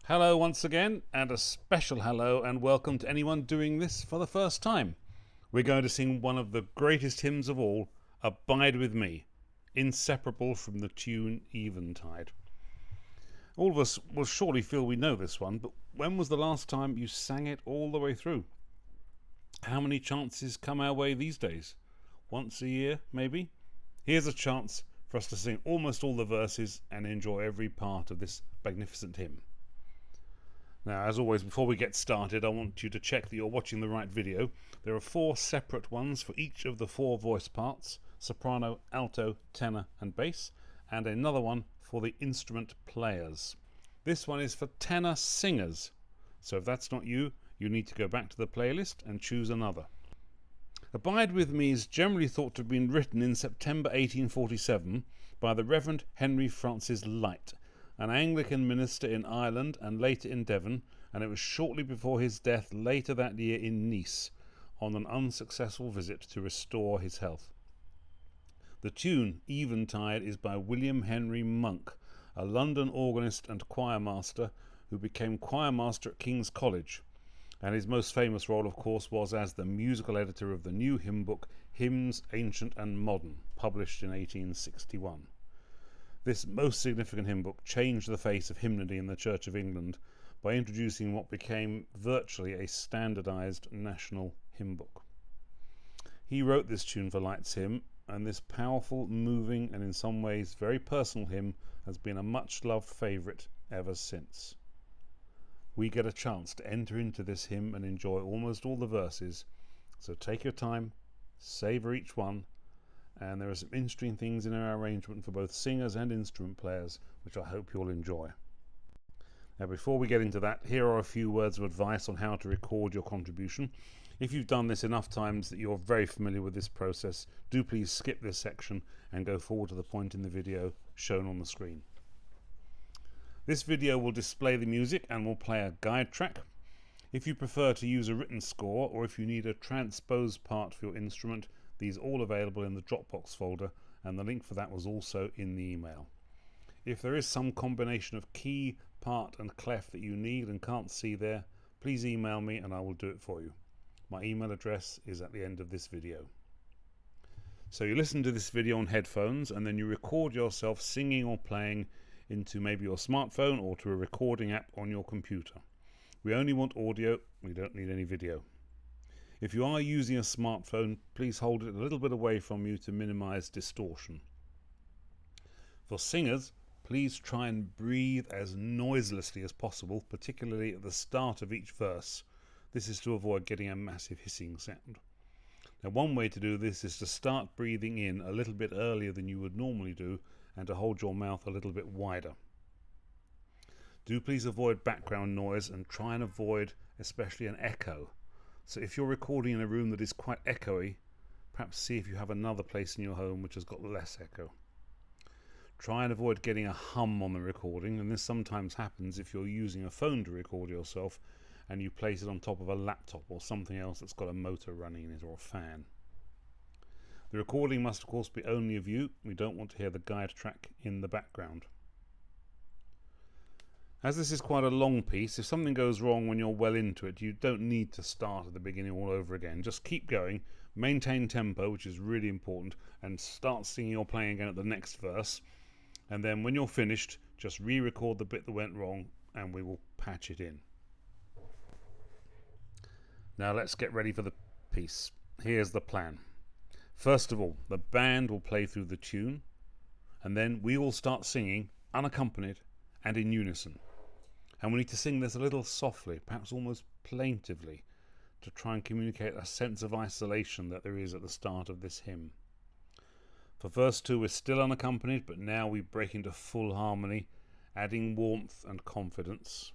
Hello once again, and a special hello and welcome to anyone doing this for the first time. We're going to sing one of the greatest hymns of all, Abide With Me, inseparable from the tune Eventide. All of us will surely feel we know this one, but when was the last time you sang it all the way through? How many chances come our way these days? Once a year, maybe? Here's a chance for us to sing almost all the verses and enjoy every part of this magnificent hymn. Now, as always, before we get started, I want you to check that you're watching the right video. There are 4 separate ones for each of the 4 voice parts: soprano, alto, tenor and bass, and another one for the instrument players. This one is for tenor singers, so if that's not you, you need to go back to the playlist and choose another. Abide With Me is generally thought to have been written in September 1847 by the Reverend Henry Francis Lyte, an Anglican minister in Ireland and later in Devon, and it was shortly before his death later that year in Nice on an unsuccessful visit to restore his health. The tune Eventide is by William Henry Monk, a London organist and choir master who became choir master at King's College, and his most famous role, of course, was as the musical editor of the new hymn book Hymns Ancient and Modern, published in 1861. This most significant hymn book changed the face of hymnody in the Church of England by introducing what became virtually a standardized national hymn book. He wrote this tune for Lyte's hymn, and this powerful, moving, and in some ways very personal hymn has been a much-loved favourite ever since. We get a chance to enter into this hymn and enjoy almost all the verses, so take your time, savour each one, and there are some interesting things in our arrangement for both singers and instrument players, which I hope you'll enjoy. Now, before we get into that, here are a few words of advice on how to record your contribution. If you've done this enough times that you're very familiar with this process, do please skip this section and go forward to the point in the video shown on the screen. This video will display the music and will play a guide track. If you prefer to use a written score, or if you need a transposed part for your instrument, these are all available in the Dropbox folder, and the link for that was also in the email. If there is some combination of key, part and clef that you need and can't see there, please email me and I will do it for you. My email address is at the end of this video. So you listen to this video on headphones and then you record yourself singing or playing into maybe your smartphone or to a recording app on your computer. We only want audio, we don't need any video. If you are using a smartphone, please hold it a little bit away from you to minimize distortion. For singers, please try and breathe as noiselessly as possible, particularly at the start of each verse. This is to avoid getting a massive hissing sound. Now, one way to do this is to start breathing in a little bit earlier than you would normally do and to hold your mouth a little bit wider. Do please avoid background noise and try and avoid especially an echo. So if you're recording in a room that is quite echoey, perhaps see if you have another place in your home which has got less echo. Try and avoid getting a hum on the recording, and this sometimes happens if you're using a phone to record yourself and you place it on top of a laptop or something else that's got a motor running in it or a fan. The recording must of course be only of you. We don't want to hear the guide track in the background. As this is quite a long piece, if something goes wrong when you're well into it, you don't need to start at the beginning all over again. Just keep going, maintain tempo, which is really important, and start singing or playing again at the next verse. And then when you're finished, just re-record the bit that went wrong and we will patch it in. Now let's get ready for the piece. Here's the plan. First of all, the band will play through the tune, and then we will start singing unaccompanied and in unison. And we need to sing this a little softly, perhaps almost plaintively, to try and communicate a sense of isolation that there is at the start of this hymn. For verse 2 we're still unaccompanied, but now we break into full harmony, adding warmth and confidence.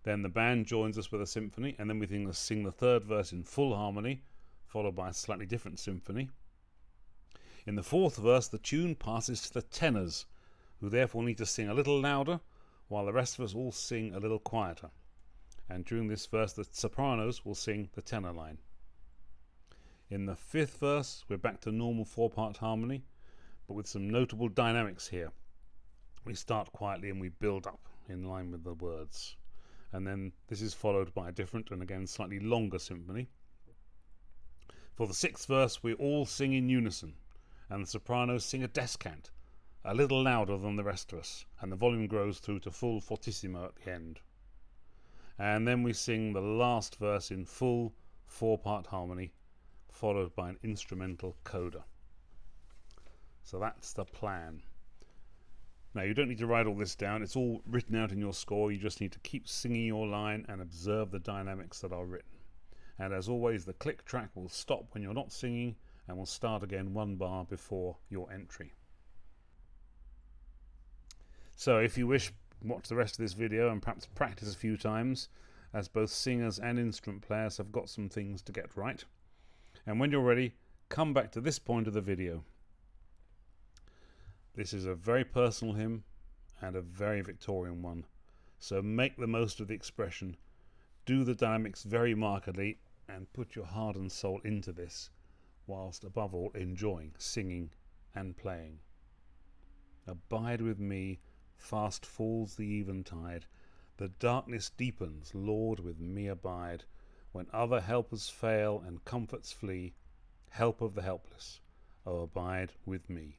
Then the band joins us with a symphony, and then we sing the third verse in full harmony, followed by a slightly different symphony. In the fourth verse the tune passes to the tenors, who therefore need to sing a little louder, while the rest of us all sing a little quieter. And during this verse the sopranos will sing the tenor line. In the fifth verse we're back to normal 4-part harmony, but with some notable dynamics here. We start quietly and we build up. in line with the words. And then this is followed by a different and again slightly longer symphony. For the sixth verse, we all sing in unison, and the sopranos sing a descant, a little louder than the rest of us, and the volume grows through to full fortissimo at the end. And then we sing the last verse in full 4-part harmony, followed by an instrumental coda. So that's the plan. Now, you don't need to write all this down. It's all written out in your score. You just need to keep singing your line and observe the dynamics that are written. And as always, the click track will stop when you're not singing and will start again 1 bar before your entry. So if you wish, watch the rest of this video and perhaps practice a few times, as both singers and instrument players have got some things to get right. And when you're ready, come back to this point of the video. This is a very personal hymn and a very Victorian one, so make the most of the expression, do the dynamics very markedly, and put your heart and soul into this, whilst above all enjoying singing and playing. Abide with me, fast falls the eventide, the darkness deepens, Lord, with me abide. When other helpers fail and comforts flee, help of the helpless, oh abide with me.